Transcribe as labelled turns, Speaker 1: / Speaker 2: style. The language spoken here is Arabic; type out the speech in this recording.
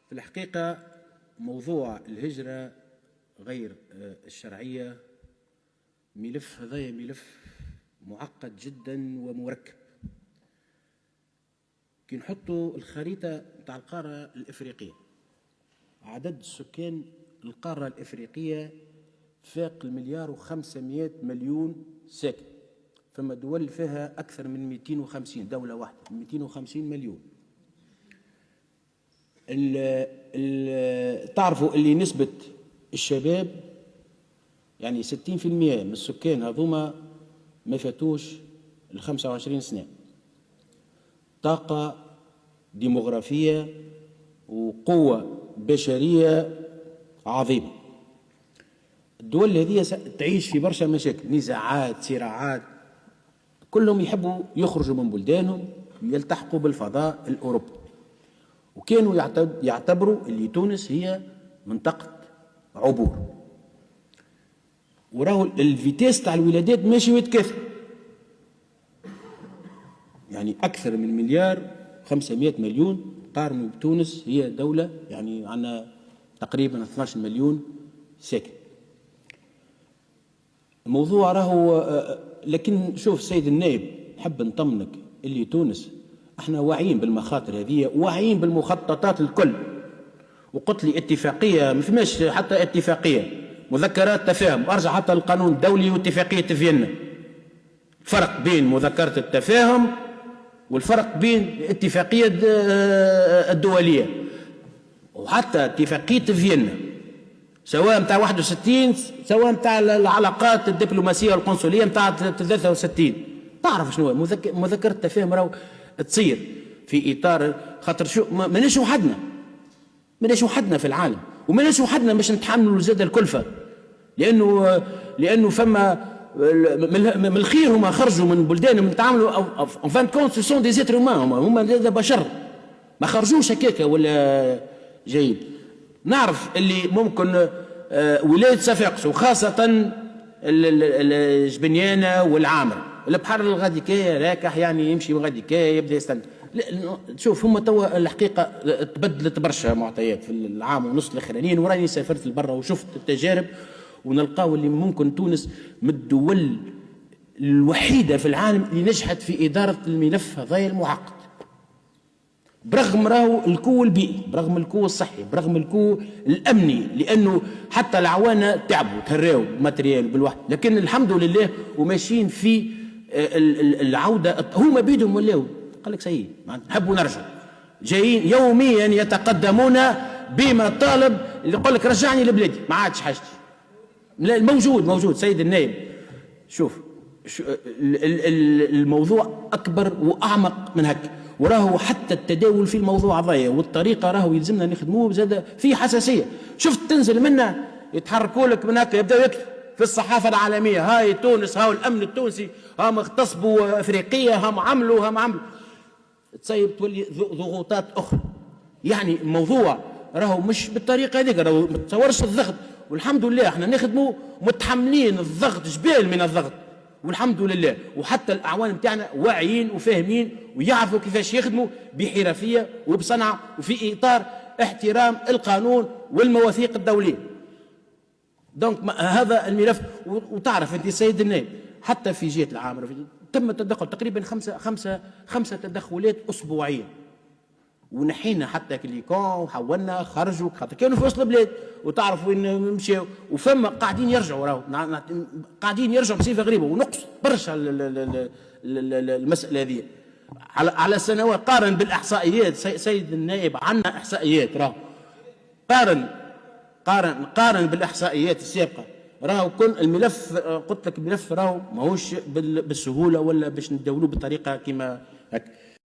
Speaker 1: في الحقيقة موضوع الهجرة غير الشرعية هذايا ملف معقد جدا ومركب. كي نحطوا الخريطة نتاع القارة الإفريقية، عدد السكان القارة الإفريقية فاق 1,500,000,000 ساكن. فما دول فيها أكثر من 250 دولة واحدة 250 مليون. تعرفوا اللي نسبة الشباب يعني 60% من السكان هذوما ما فاتوش 25 سنة. طاقة ديموغرافية وقوة بشرية عظيمة. الدول هذه تعيش في برشا مشاكل، نزاعات، صراعات، كلهم يحبوا يخرجوا من بلدانهم يلتحقوا بالفضاء الأوروبي. وكانوا يعتبروا اللي تونس هي منطقة عبور. وراهو الفيتيس تاع الولادات ماشي ويتكاثر، يعني أكثر من 1,500,000,000 قارنوا بتونس هي دولة يعني عندنا تقريبا 12 مليون ساكن. الموضوع راهو لكن شوف سيد النائب، نحب نطمنك اللي تونس احنا واعيين بالمخاطر هذه، واعيين بالمخططات الكل. وقلت لي اتفاقية، ما فماش حتى اتفاقية، مذكرات تفاهم، ارجع حتى القانون الدولي واتفاقية فيينا. الفرق بين مذكرة التفاهم والفرق بين الاتفاقية الدولية وحتى اتفاقية فيينا، سواء متاع 61 سواء متاع العلاقات الدبلوماسية والقنصلية متاع 63. تعرف شنو مذكرة التفاهم راهو تصير في اطار خاطر شو ماناش وحدنا في العالم، وماناش وحدنا باش نتحملوا زاد الكلفة، لانه فما من الخير هما خرجوا من بلدانهم نتعاملوا ان فان كونت سو سون دي زيتر هومان، هما بشر ما خرجوش هكاكا ولا جيد. نعرف اللي ممكن ولاية صفاقس وخاصة الجبنيانة والعامر البحر الغاديكاية راكح يعني يمشي من غاديكاية يبدا يستنى. شوف هما توا الحقيقة تبدلت برشا معطيات في العام ونص الاخرانيين، وراني سافرت لبرا وشفت التجارب، ونلقاو اللي ممكن تونس من الدول الوحيدة في العالم اللي نجحت في إدارة الملف هذايا المعقد، برغم راهو الكو البيئي، برغم الكو الصحي، برغم الكو الأمني، لأنه حتى العوانة تعبوا تهراو ماتريال بالواحد، لكن الحمد لله وماشيين في العودة. هما بيدهم ولاو قال لك سيد نحبوا نرجع، جايين يوميا يتقدمون بمطالب اللي يقول لك رجعني لبلادي ما عادش حاجتي. موجود سيد النائب. شوف الموضوع أكبر وأعمق من هكا، وراهو حتى التداول في الموضوع هذايا والطريقة راهو يلزمنا نخدموه زاد في حساسية. شفت تنزل منه يتحركوا لك من هكا يبداو يكتب في الصحافة العالمية هاي تونس، هاو الأمن التونسي، هم اغتصبوا أفريقية، هم عملوا تصيب تولي ضغوطات أخرى. يعني الموضوع راهو مش بالطريقة هذيك، راهو ما تصورش الضغط، والحمد لله احنا نخدموا متحملين الضغط جبال من الضغط والحمد لله. وحتى الأعوان بتاعنا واعيين وفاهمين ويعرفوا كيفاش يخدموا بحرفية وبصنعة وفي إطار احترام القانون والمواثيق الدولية. دونك هذا الملف. وتعرف انت سيد النائب حتى في جهة العامر تم التدخل تقريبا خمسة تدخلات أسبوعية، ونحينا حتى كليكون وحولنا خرجوا خاطر كانوا في وسط البلاد وتعرفوا وين مشاو، وفما قاعدين يرجعوا راهو قاعدين يرجعوا بصفة غريبة ونقص برشا المسألة هذه على سنوات. قارن بالإحصائيات سيد النائب، عندنا إحصائيات راهو قارن بالإحصائيات السابقة راهو كل الملف قلت لك الملف راهو ماهوش بالسهولة ولا باش ندولوه بطريقة كما هكا.